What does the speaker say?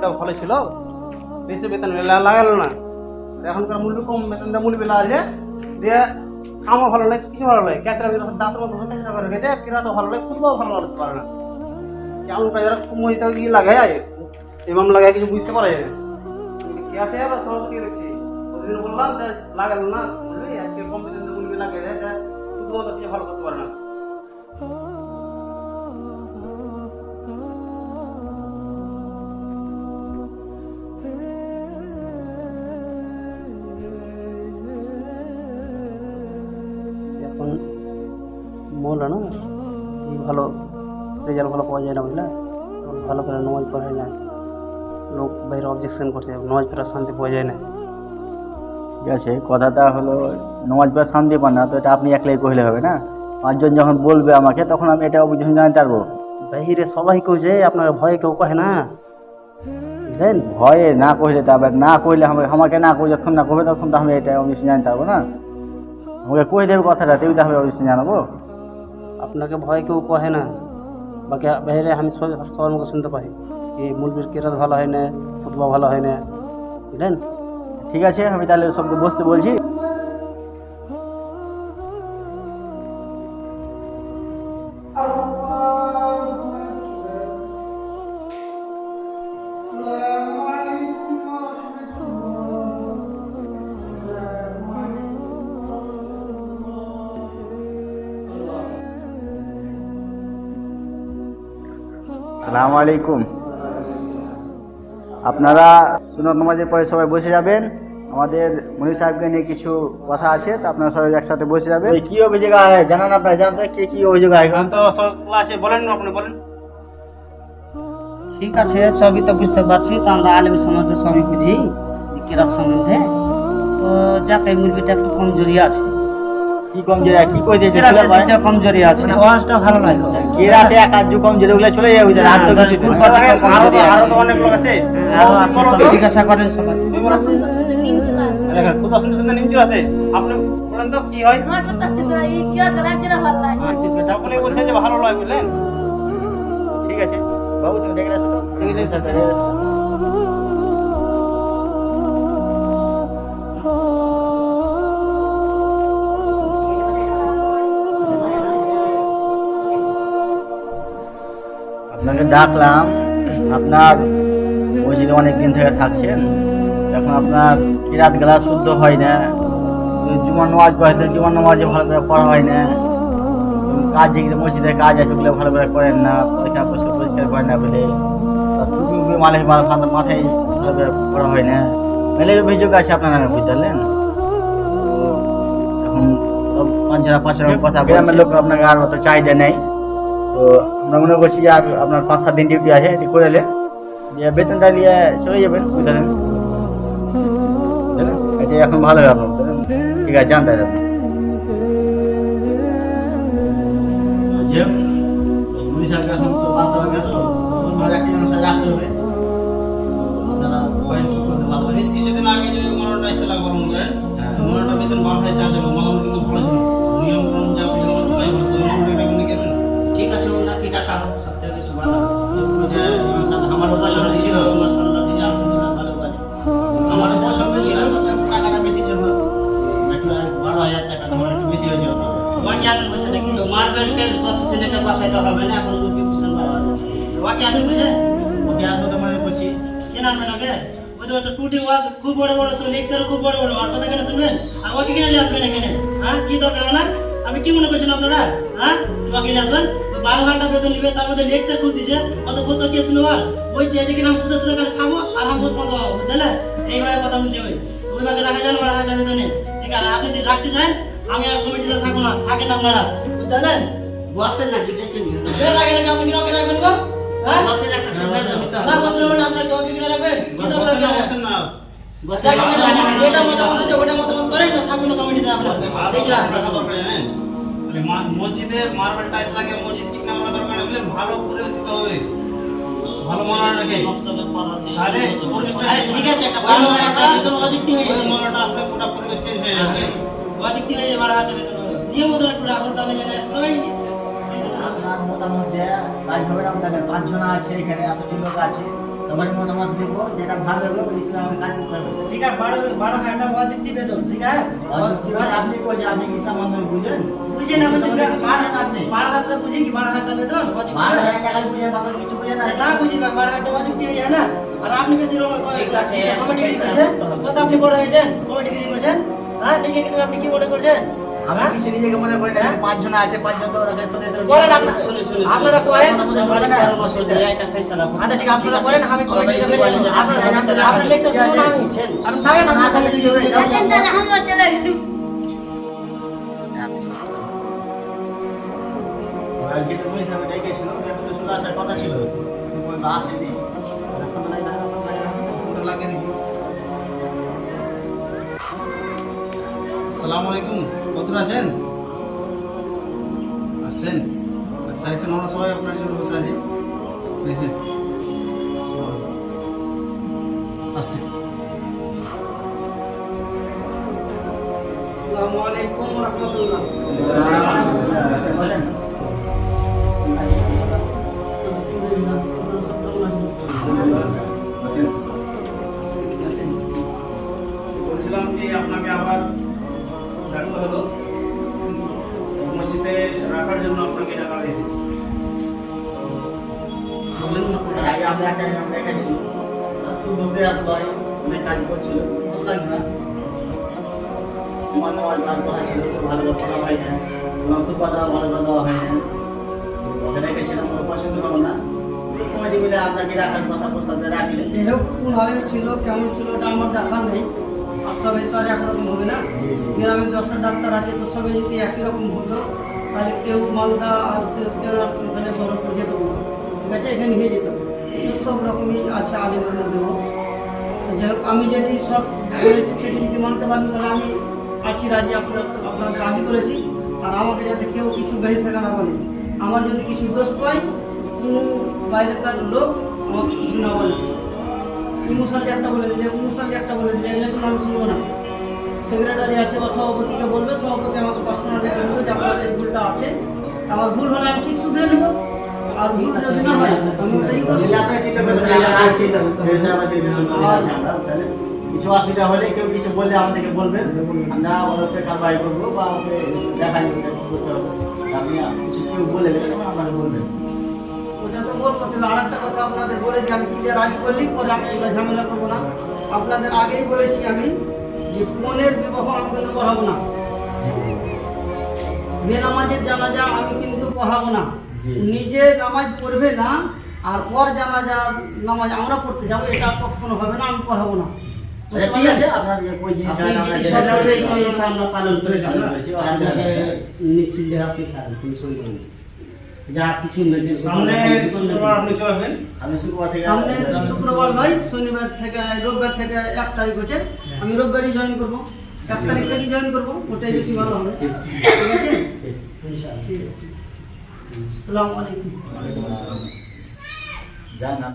মুলবিটা ভালো ছিল, বেশি বেতন লাগালো না। এখনকার মুলবি কম বেতন দেয়, মুলবি লাগালে দিয়ে কামও ভালো লাগে, কিছু ভালো লাগে, ক্যাচরা দাঁতের মতো ক্যাচরা করে গেছে, কিরাতো ভালো লাগে, ফুটবল ভালো লাগতে পারে না। কেমন যারা মহিতা কি লাগায় এমাম লাগায় কিছু বুঝতে পারে না। কে আছে আবার সভাপতি দেখছি প্রতিদিন বললাম যে লাগালো না বুঝলি, আজকে কম বেতন মুলবি লাগে ফুটবল তো সে ভালো করতে পারে না। এখন মৌলা না এই ভালো রেজাল্ট ভালো পাওয়া যায় না বুঝলা, এখন ভালো করে নামাজ পড়ায় না, লোক বাইরে অবজেকশন করছে, নামাজ পড়ার শান্তি পাওয়া যায় না। ঠিক আছে, কথাটা হলো নামাজ পড়া শান্তি পান না, তো এটা আপনি একলাই কইলে হবে না। পাঁচজন যখন বলবে আমাকে তখন আমি এটা অবজেকশন জানাতে পারবো। বাহিরে সবাই কইছে, আপনার ভয়ে কেউ কহে না বুঝলেন। ভয়ে না কইলে তো আবার না কইলে আমাকে না কই যতক্ষণ না কবে তখন তো আমি এটা অবজেকশন জানতে পারবো না। আমাকে কই দেবে কথাটা, তেমনি তো আমি অবজেকশন জানাবো। আপনাকে ভয় কেউ কহে না, বাকি বাইরে আমি সবার মুখে শুনতে পাই এই মুলবির কেরাত ভালো হয় না, ফুটবল ভালো হয় না বুঝলেন। ঠিক আছে, আমি তাহলে সবকে বসতে বলছি। আসসালামু আলাইকুম। আপনারা সুন্নত নামাজের পরে সবাই বসে যাবেন, আমাদের মনির সাহেবকে নিয়ে কিছু কথা আছে, তো আপনারা সবাই একসাথে বসে যাবেন। কি অভিযোগ আছে জানান, আপনারা জানান তো কে কি অভিযোগ আছে। তো সব ক্লাসে বলেন না, আপনি বলেন। ঠিক আছে, সবই তো বুঝতে পারছি, তো আমরা আলেম সমাজে সবই বুঝি কেরাত সম্বন্ধে। তো যাকে মুরগিটা একটু কমজোরি আছে, কি কমজোরি কি কই দিয়েছে, কেরাতের কমজোরি আছে, ওয়াজটা ভালো নয়। কেরাতে এক আধ কমজোরি ওগুলো চলে যাবে, আর তো কিছু আরো তো অনেক লোক আছে, আরো আছে, সবাই জিজ্ঞাসা করেন সবাই। খুব সুন্দর সুন্দর নিঞ্জু আছে, আপনি বলেন তো কি হয়। সকলে বলছেন যে ভালো নয় বুঝলেন। ঠিক আছে বাবু, তুমি দেখে আসো তো। ঠিক আছে স্যার, দেখে আসো। আপনাকে ডাকলাম, আপনার মসজিদে অনেক দিন থেকে থাকছেন, এখন আপনার কিরাত গেলা শুদ্ধ হয় না, জুমার নামাজ পড়াইতে জুমার নামাজে ভালো করে পড়া হয় না, কাজ যেগুলো মসজিদে কাজ আছে ওগুলো ভালো করে করেন না, পরিষ্কার পরিষ্কার করেন না বলে, টুপি উপি মাথায় মাথায় ভালো করে পড়া হয় না, মেলে অভিযোগ আছে আপনার নামে, বুঝতে পারলেন। তো এখন সব পাঁচজনা কথা গ্রামের লোক আপনাকে আর অত চাহিদা নেই, তো আমরা মনে করছি যে আর আপনার 5-7 দিন ডিউটি আছে, এটি করে এলেন, দিয়ে বেতনটা নিয়ে চলে যাবেন বুঝলেন। এটি এখন ভালো হবে আপনার, ঠিক আছে জানতে আপনি। এখন তো বাধ্য হয়ে গেল, রাখতে হবে। আপনারা ভালো কিছুদিন আগে যে মনোটা এসে লাগবে মনোটা বেতন 12,000 ছিল, মনো কিন্তু ভালো ছিল, নিয়ম কানুন যা ঠিক আছে, ওনাকে টাকা হোক, সবথেকে বেশি ভালো। আমারও পছন্দ ছিল, আমারও পছন্দ ছিল, টাকাটা বেশি জন্য 12,000 টাকা আমার একটু বেশি হয়েছিল। ওয়াকি আনন্দ বসে নাকি মারবেলকে বসে সেটা বসাইতে হবে না, এখন রুপি পিছন বাড়া ওয়াকি আনন্দ বুঝে ওকে আর তো মনে করছি কেন আমরা নাকি ওই তো টুটি ওয়াজ খুব বড় বড় শুনে, লেকচার খুব বড় বড়, আর কথা কেন শুনবেন, আর ওয়াকি কেন নিয়ে আসবেন এখানে? হ্যাঁ, কি দরকার না? আমি কি মনে করছেন আপনারা? হ্যাঁ, ওয়াকি নিয়ে আসবেন, 12 ঘন্টা বেতন নিবে, তার মধ্যে লেকচার খুব দিছে, কত কত কে শুনবার, ওই যে কিনা সুদা সুদা করে খাবো আর হাম মত পাবো, বুঝলে? এইভাবে কথা বলছে ওই ভাগে রাখা যান 12 ঘন্টা বেতনে। ঠিক আছে, আপনি যদি রাখতে চান আমি আর কমিটিতে থাকবো না, থাকেন আপনারা, বুঝলেন? বসেন না ডিটেশন লাগে নাকি আপনি কি রাখবেন গো? হ্যাঁ, বসেন একটা সিদ্ধান্ত নিতে হবে না, বসেন না, আপনার কি কি রাখবেন? বসেন না, বসেন না, যেটা মতামত আছে ওটা মতামত করেন না, থাকুন না কমিটিতে আপনারা। ঠিক আছে, মসজিদে মার্বেল টাইলস লাগে, মসজিদ চিকনা করা দরকার নেই, ভালো করে দিতে হবে, ভালো মনে হয় নাকি? আরে ঠিক আছে, একটা ভালো একটা বেতন প্রজেক্ট হয়ে গেছে, মনটা আসলে পুরো পরিবেশ চেঞ্জ হয়ে যাবে, প্রজেক্ট হয়ে যাবে, 12 ঘন্টা বেতন হবে, নিয়ম মতো একটু রাখুন, তবে জানে সবাই আপনার মতামত দেয়া রাজভবনে আমাদের 5 জন আছে, এখানে এতটি লোক আছে, তো সবার মতামত দেবো, যেটা ভালো লাগলো ওই হিসেবে আমি কাজ করবো। ঠিক আছে 12,000 টাকা ওয়াজিব দিবে তো ঠিক আছে আপনি বলছেন আপনি কি ইসলাম ধর্ম বুঝলেন? বুঝি না বুঝি আপনি 12,000 টাকা বুঝি কি 12,000 টাকা বেতন ওয়াজিব 12,000 টাকা বুঝেন, আপনার কিছু বুঝেন না? না বুঝি না 12,000 টাকা ওয়াজিব দিয়ে যায় না আর আপনি বেশি ঠিক আছে, কমিটি করছেন কত আপনি বড় হয়েছেন কমিটি করছেন হ্যাঁ নিজে কিন্তু আপনি কি মনে করছেন আমি কিছু নিজেকে মনে করি না, 5 জন আছে, 5 জন তো ওরা সদে বলেন আপনারা করেন আচ্ছা ঠিক আপনারা করেন আমি কমিটি আপনারা লিখতে শুনুন আমি থাকেন আপনারা কমিটি তাহলে আমরা চলে গেলাম। আজকে তো বুঝলাম এটাই গেছিল, এখন তো চলে আসার কথা ছিল, ওই তো আসেনি। লাগিয়ে দেখি। আসসালামু আলাইকুম, কতদূর আছেন? আসছেন? আচ্ছা এসে আমরা সবাই আপনার জন্য বসে আছি। এসে আসছি। আসসালামু আলাইকুম রাহমাতুল্লাহ। বলেন। বলছিলাম কি আপনাকে আবার ডাকতে হলো মসজিদে রাখার জন্য আপনাকে ডাকা হয়েছে। বললেন না এর আগে আমরা একটা নাম রেখেছিল, শুধু বেরাত লয়, অনেক কাজ করছিল, বুঝলাম না। আমার নামাজ গান করা ছিল, ভালো করে পড়া হয় না, আমার খুব কথা ভালো করে দেওয়া হয় না, ওকে রেখেছিলাম, ওরা পছন্দ করো না। কমিটি মিলে আপনাকে রাখার কথা প্রস্তাব দিয়ে রাখিলেন। যাই হোক কোন হালে ছিল কেমন ছিল ওটা আমার দেখার নেই আর সবাই তো আর একরকম হবে না গ্রামে 10টা ডাক্তার আছে তো সবাই যদি একই রকম হতো তাহলে কেউ মালদা আর শেষকে ওখানে বরফপুর যেত না। ঠিক আছে এখানে হয়ে যেত তো সব রকমই আছে আলিমের মধ্যেও। যাই হোক আমি যেটি সব বলেছি সেটি যদি মানতে পারেন তাহলে আমি আছি রাজি, আপনাদের রাজি করেছি। আর আমাকে যাতে কেউ কিছু বেশি থাকা না বলে, আমার যদি কিছু দোষ পাই কোনো বাইরেকার লোক আমাকে কিছু না বলে, মুসাল্লি একটা বলে দিলে মুসাল্লি একটা বলে দিলে এগুলো কোনো আমি শুনবো না। সেক্রেটারি আছে বা সভাপতিকে বলবে, সভাপতি আমাকে পার্সোনালি বলবে যে আপনার এই ভুলটা আছে, আমার ভুল হলে আমি ঠিক শুধরে নেবো আর ভুল যদি না হয় আমি ওটাই করবো। নিলে আপনারা চিন্তা করবেন না, আমরা আসছি, ফেরদৌসী আমাদের বিশেষ করে আছে আমরা, তাহলে কিছু অসুবিধা হলে কেউ কিছু বললে আমাদেরকে বলবেন, আমরা ওদেরকে কারবাই করবো বা ওকে দেখাই করতে হবে। আপনি কিছু কেউ বলে দেবেন তখন আপনারা বলবেন। ওটা তো বলবো, তবে আর একটা কথা আপনাদের বলে যে আমি ক্লিয়ার রাজি করলেই পরে আমি এগুলো ঝামেলা করবো না। আপনাদের আগেই বলেছি আমি যে ফোনের বিবাহ আমি কিন্তু পড়াবো না, বেনামাজের জানাজা আমি কিন্তু পড়াবো না। নিজে নামাজ পড়বে না আর পর জানাজা নামাজ আমরা পড়তে যাবো, এটা কখনো হবে না, আমি পড়াবো না। আচ্ছা ঠিক আছে, আপনার যে কোই জিনিস আপনি আমরা যদি যেটা সব বলেছি, বলেছি, আমরা পালন করেছি অসুবিধা নেই। নিশ্চিন্তে আপনি খান, কোনো সন্দেহ নেই। যা কিছু নেই সামনে শুক্রবার আপনি চলে আসবেন। আমি শুক্রবার থেকে সামনে শুক্রবার ভাই, শনিবার থেকে রোববার থেকে 1 তারিখ হচ্ছে, আমি রোববারই জয়েন করবো, 1 তারিখ থেকে জয়েন করবো, ওটাই বেশি ভালো হবে। ঠিক আছে, ঠিক আছে। আসসালামু আলাইকুম। যান না।